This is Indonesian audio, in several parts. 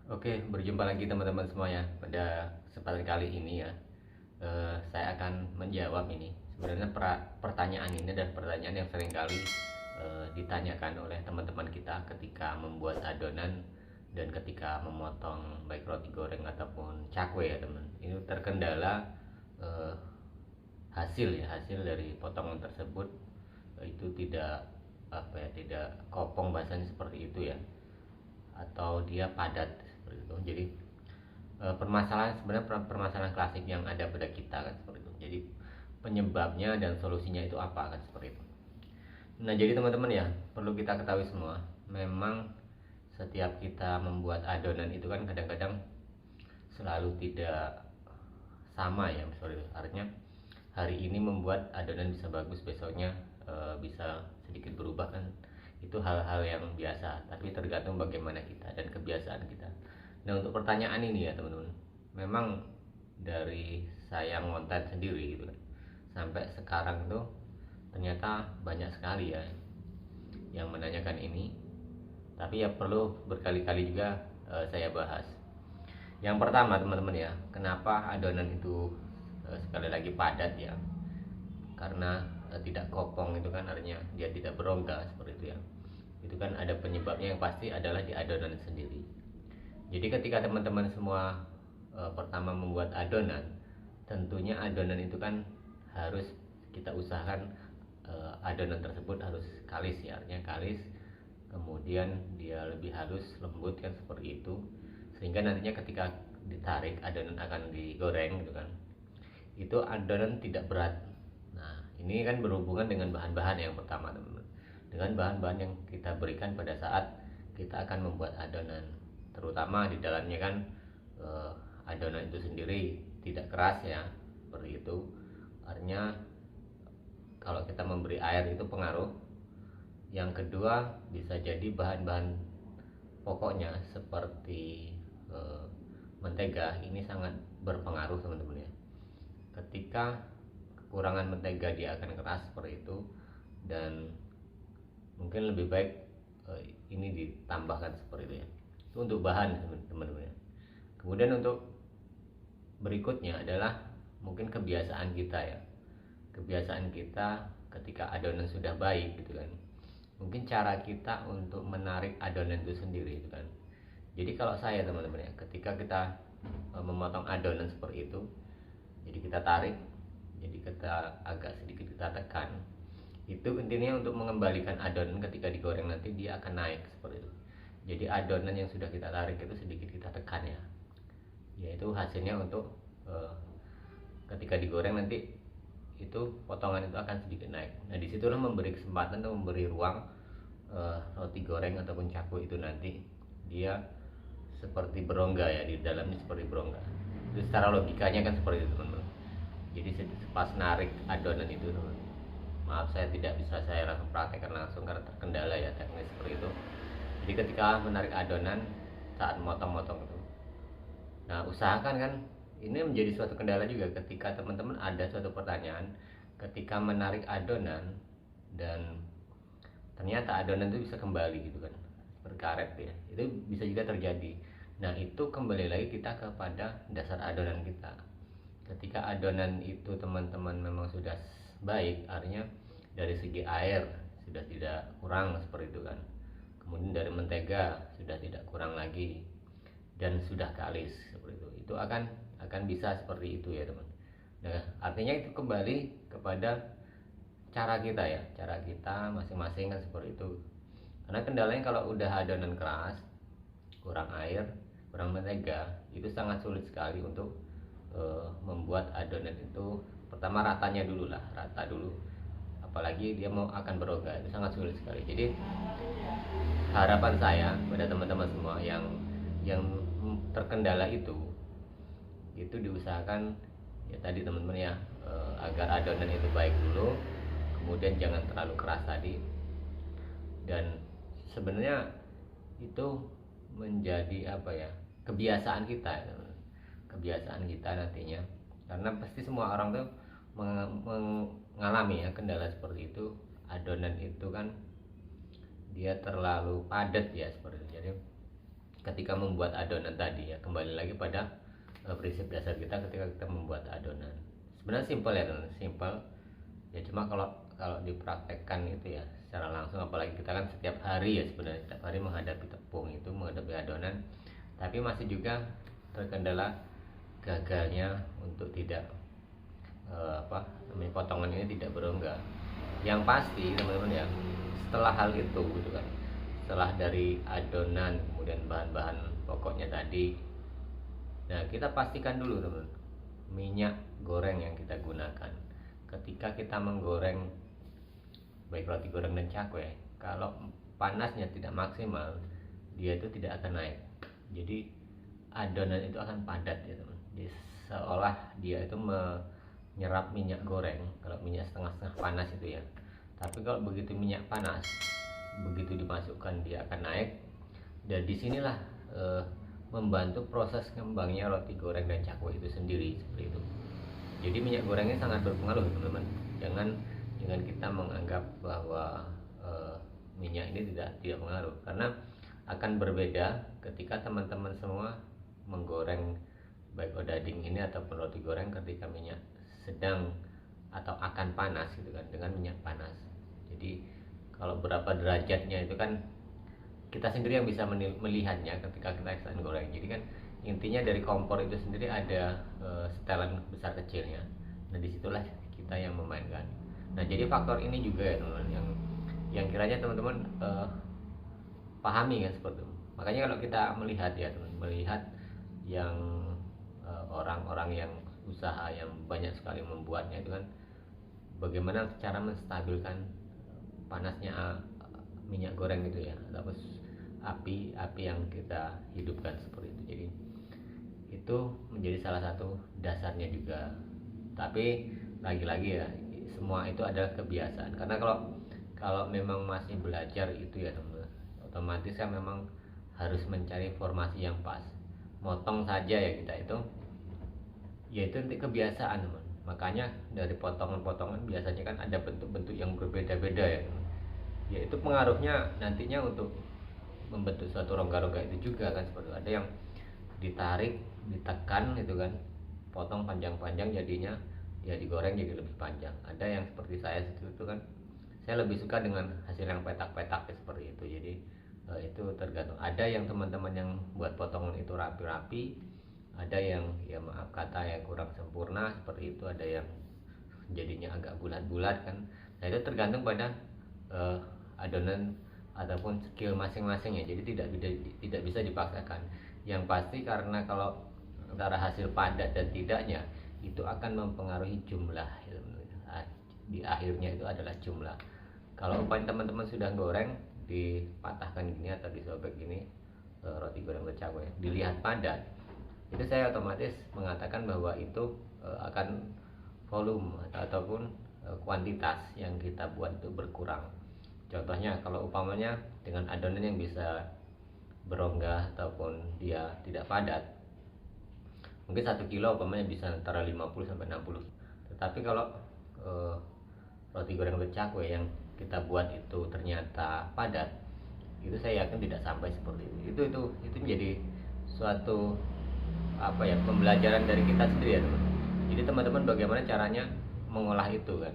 Oke, berjumpa lagi teman-teman semuanya. Pada kesempatan kali ini ya, saya akan menjawab ini. Sebenarnya pertanyaan ini adalah pertanyaan yang sering kali ditanyakan oleh teman-teman kita ketika membuat adonan dan ketika memotong baik roti goreng ataupun cakwe ya teman. Ini terkendala eh, hasil dari potongan tersebut itu tidak tidak kopong, bahasanya seperti itu ya, atau dia padat seperti itu. Jadi permasalahan sebenarnya permasalahan klasik yang ada pada kita kan seperti itu. Jadi penyebabnya dan solusinya itu apa kan seperti itu. Nah, jadi teman-teman ya, perlu kita ketahui semua, memang setiap kita membuat adonan itu kan kadang-kadang selalu tidak sama ya seperti itu. Artinya hari ini membuat adonan bisa bagus, besoknya bisa sedikit berubah kan. Itu hal-hal yang biasa, tapi tergantung bagaimana kita dan kebiasaan kita. Nah, untuk pertanyaan ini ya teman-teman, memang dari saya ngonten sendiri gitu kan, sampai sekarang tuh ternyata banyak sekali ya yang menanyakan ini. Tapi ya perlu berkali-kali juga saya bahas. Yang pertama teman-teman ya, kenapa adonan itu sekali lagi padat ya? Karena tidak kopong itu kan artinya dia tidak berongga seperti itu ya. Itu kan ada penyebabnya, yang pasti adalah di adonan sendiri. Jadi ketika teman-teman semua pertama membuat adonan, tentunya adonan itu kan harus kita usahakan adonan tersebut harus kalis ya, artinya kalis, kemudian dia lebih halus, lembut kan seperti itu, sehingga nantinya ketika ditarik adonan akan digoreng gitu kan, itu adonan tidak berat. Nah, ini kan berhubungan dengan bahan-bahan yang pertama teman-teman, dengan bahan-bahan yang kita berikan pada saat kita akan membuat adonan, terutama di dalamnya kan eh, adonan itu sendiri tidak keras ya seperti itu. Artinya kalau kita memberi air itu pengaruh. Yang kedua, bisa jadi bahan-bahan pokoknya seperti eh, mentega ini sangat berpengaruh teman-teman ya. Ketika kekurangan mentega dia akan keras seperti itu, dan mungkin lebih baik ini ditambahkan seperti itu ya. Itu untuk bahan teman-teman ya. Kemudian untuk berikutnya adalah mungkin kebiasaan kita ya, kebiasaan kita ketika adonan sudah baik gitu kan, mungkin cara kita untuk menarik adonan itu sendiri gitu kan. Jadi kalau saya teman-teman ya, ketika kita memotong adonan seperti itu, jadi kita tarik, jadi kita agak sedikit kita tekan, itu intinya untuk mengembalikan adonan ketika digoreng nanti dia akan naik seperti itu. Jadi adonan yang sudah kita tarik itu sedikit kita tekan ya, yaitu hasilnya untuk eh, ketika digoreng nanti itu potongan itu akan sedikit naik. Nah, disitulah memberi kesempatan atau memberi ruang roti goreng ataupun cakwe itu nanti dia seperti berongga ya, di dalamnya seperti berongga. Itu secara logikanya kan seperti itu teman-teman. Jadi pas narik adonan itu teman, maaf saya tidak bisa saya langsung praktekkan langsung karena terkendala ya teknis seperti itu. Jadi ketika menarik adonan saat motong-motong itu, nah usahakan kan, ini menjadi suatu kendala juga ketika teman-teman ada suatu pertanyaan ketika menarik adonan dan ternyata adonan itu bisa kembali gitu kan, berkaret ya, itu bisa juga terjadi. Nah, itu kembali lagi kita kepada dasar adonan kita. Ketika adonan itu teman-teman memang sudah baik, artinya dari segi air sudah tidak kurang seperti itu kan, kemudian dari mentega sudah tidak kurang lagi, dan sudah kalis seperti itu akan bisa seperti itu ya teman. Nah, artinya itu kembali kepada cara kita ya, cara kita masing-masing kan seperti itu. Karena kendalanya kalau udah adonan keras, kurang air, kurang mentega, itu sangat sulit sekali untuk membuat adonan itu pertama ratanya dulu lah, rata dulu, apalagi dia mau akan berongga, itu sangat sulit sekali. Jadi harapan saya pada teman-teman semua yang terkendala itu diusahakan ya tadi teman-teman ya, agar adonan itu baik dulu, kemudian jangan terlalu keras tadi, dan sebenarnya itu menjadi apa ya, kebiasaan kita ya, kebiasaan kita nantinya, karena pasti semua orang tuh mengalami ya kendala seperti itu. Adonan itu kan dia terlalu padat ya seperti itu. Jadi ketika membuat adonan tadi ya, kembali lagi pada prinsip dasar kita ketika kita membuat adonan. Sebenarnya simpel ya teman, simpel ya, cuma kalau kalau dipraktekkan itu ya secara langsung, apalagi kita kan setiap hari ya, sebenarnya setiap hari menghadapi tepung itu, menghadapi adonan, tapi masih juga terkendala gagalnya untuk tidak potongan ini tidak berongga. Yang pasti teman-teman ya, setelah hal itu gitu kan, setelah dari adonan kemudian bahan-bahan pokoknya tadi, nah kita pastikan dulu teman, minyak goreng yang kita gunakan ketika kita menggoreng baik roti goreng dan cakwe, kalau panasnya tidak maksimal dia itu tidak akan naik, jadi adonan itu akan padat ya teman. Jadi seolah dia itu menyerap minyak goreng kalau minyak setengah-setengah panas itu ya. Tapi kalau begitu minyak panas, begitu dimasukkan dia akan naik, dan disinilah membantu proses kembangnya roti goreng dan cakwe itu sendiri, seperti itu. Jadi minyak gorengnya sangat berpengaruh teman-teman. Jangan kita menganggap bahwa minyak ini tidak pengaruh, karena akan berbeda ketika teman-teman semua menggoreng baik odading ini ataupun roti goreng ketika minyak sedang atau akan panas gitu kan, dengan minyak panas. Jadi kalau berapa derajatnya itu kan kita sendiri yang bisa melihatnya ketika kita sedang goreng. Jadi kan intinya dari kompor itu sendiri ada setelan besar kecilnya. Nah disitulah kita yang memainkan. Nah jadi faktor ini juga ya teman-teman yang kiranya teman-teman pahami kan, seperti itu. Makanya kalau kita melihat ya teman, melihat yang orang-orang yang usaha yang banyak sekali membuatnya itu kan, bagaimana cara menstabilkan panasnya minyak goreng itu ya, atau api yang kita hidupkan seperti itu. Jadi itu menjadi salah satu dasarnya juga. Tapi lagi-lagi ya, semua itu adalah kebiasaan. Karena kalau memang masih belajar itu ya teman, otomatis kan memang harus mencari formasi yang pas. Motong saja ya kita itu, yaitu nanti kebiasaan teman. Makanya dari potongan-potongan biasanya kan ada bentuk-bentuk yang berbeda-beda ya teman. Yaitu pengaruhnya nantinya untuk membentuk suatu rongga-rongga itu juga kan, seperti ada yang ditarik, ditekan gitu kan, potong panjang-panjang, jadinya ya digoreng jadi lebih panjang. Ada yang seperti saya itu kan, saya lebih suka dengan hasil yang petak-petak seperti itu. Jadi itu tergantung. Ada yang teman-teman yang buat potongan itu rapi-rapi, ada yang ya maaf kata yang kurang sempurna seperti itu, ada yang jadinya agak bulat-bulat kan. Nah itu tergantung pada adonan ataupun skill masing-masing ya. Jadi tidak bisa dipaksakan. Yang pasti karena kalau antara hasil padat dan tidaknya itu akan mempengaruhi jumlah ya, di akhirnya itu adalah jumlah. Kalau umpamanya teman-teman sudah goreng, dipatahkan gini atau disobek gini roti goreng cakwe, dilihat padat, itu saya otomatis mengatakan bahwa itu akan volume ataupun kuantitas yang kita buat itu berkurang. Contohnya kalau umpamanya dengan adonan yang bisa berongga ataupun dia tidak padat, mungkin 1 kilo umpamanya bisa antara 50 sampai 60. Tetapi kalau roti goreng cakwe yang kita buat itu ternyata padat, itu saya yakin tidak sampai seperti itu. Itu menjadi suatu pembelajaran dari kita sendiri ya teman. Jadi teman-teman bagaimana caranya mengolah itu kan,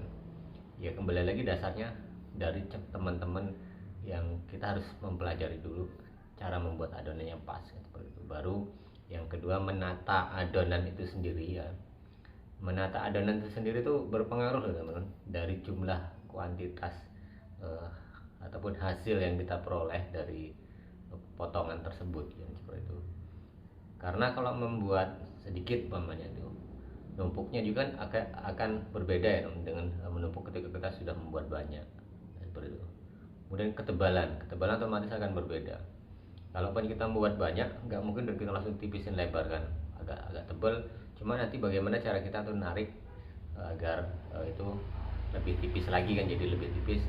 ya kembali lagi dasarnya dari teman-teman yang kita harus mempelajari dulu cara membuat adonan yang pas kan, seperti itu. Baru yang kedua menata adonan itu sendiri ya. Menata adonan itu sendiri itu berpengaruh teman-teman dari jumlah kuantitas ataupun hasil yang kita peroleh dari potongan tersebut ya, seperti itu. Karena kalau membuat sedikit umpamanya itu, numpuknya juga akan berbeda ya dengan menumpuk ketika kita sudah membuat banyak seperti itu. Kemudian ketebalan otomatis akan berbeda. Kalau kita membuat banyak, nggak mungkin kita langsung tipisin lebar kan, agak tebal. Cuma nanti bagaimana cara kita tuh narik agar itu lebih tipis lagi kan, jadi lebih tipis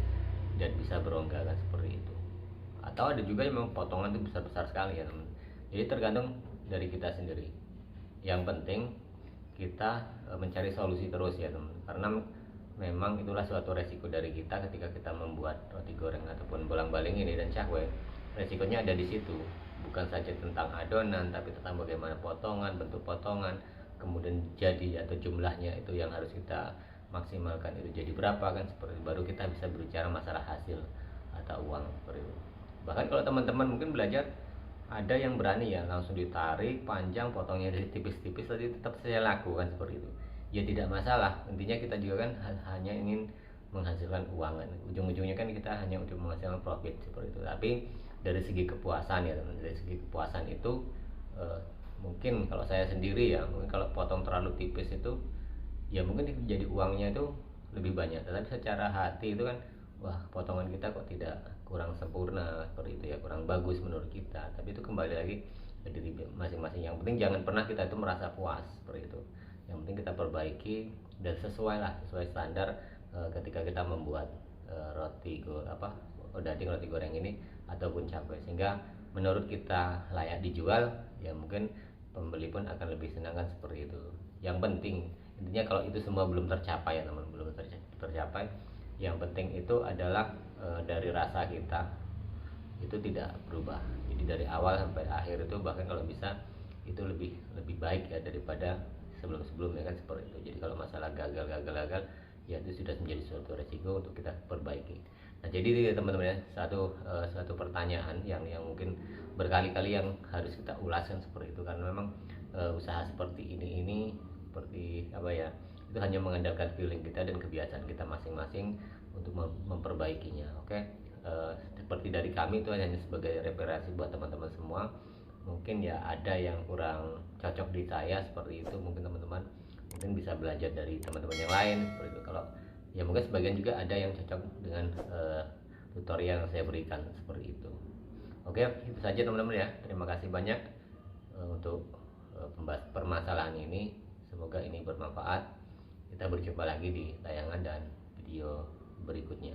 dan bisa berongga kan, seperti itu. Atau ada juga yang memang potongan itu besar-besar sekali ya teman. Jadi tergantung dari kita sendiri. Yang penting kita mencari solusi terus ya teman, karena memang itulah suatu resiko dari kita ketika kita membuat roti goreng ataupun bolang-baling ini dan cakwe. Resikonya ada di situ, bukan saja tentang adonan, tapi tentang bagaimana potongan, bentuk potongan, kemudian jadi atau jumlahnya itu yang harus kita maksimalkan itu jadi berapa kan, seperti baru kita bisa berbicara masalah hasil atau uang seperti itu. Bahkan kalau teman-teman mungkin belajar ada yang berani ya langsung ditarik panjang, potongnya dari tipis-tipis, tapi tetap saya lakukan seperti itu. Ya tidak masalah, intinya kita juga kan hanya ingin menghasilkan uang kan, ujung-ujungnya kan kita hanya untuk menghasilkan profit seperti itu. Tapi dari segi kepuasan ya teman, dari segi kepuasan itu eh, mungkin kalau saya sendiri ya, mungkin kalau potong terlalu tipis itu ya mungkin jadi uangnya itu lebih banyak, tetapi secara hati itu kan wah potongan kita kok tidak, kurang sempurna seperti itu ya, kurang bagus menurut kita. Tapi itu kembali lagi ke diri masing-masing. Yang penting jangan pernah kita itu merasa puas seperti itu. Yang penting kita perbaiki dan sesuai lah, sesuai standar ketika kita membuat roti goreng ini ataupun cakwe, sehingga menurut kita layak dijual, ya mungkin pembeli pun akan lebih senang kan seperti itu. Yang penting intinya kalau itu semua belum tercapai ya teman, belum tercapai, yang penting itu adalah dari rasa kita itu tidak berubah. Jadi dari awal sampai akhir itu bahkan kalau bisa itu lebih lebih baik ya daripada sebelum-sebelumnya kan seperti itu. Jadi kalau masalah gagal ya itu sudah menjadi suatu resiko untuk kita perbaiki. Nah jadi teman-teman ya, satu pertanyaan yang mungkin berkali-kali yang harus kita ulaskan seperti itu, karena memang usaha seperti ini seperti apa ya, itu hanya mengandalkan feeling kita dan kebiasaan kita masing-masing untuk memperbaikinya. Oke. Seperti dari kami itu hanya sebagai referensi buat teman-teman semua. Mungkin ya ada yang kurang cocok di saya seperti itu, mungkin teman-teman mungkin bisa belajar dari teman-teman yang lain seperti itu. Kalau ya mungkin sebagian juga ada yang cocok dengan tutorial yang saya berikan seperti itu. Oke, itu saja teman-teman ya. Terima kasih banyak untuk pembahas permasalahan ini. Semoga ini bermanfaat. Kita berjumpa lagi di tayangan dan video berikutnya.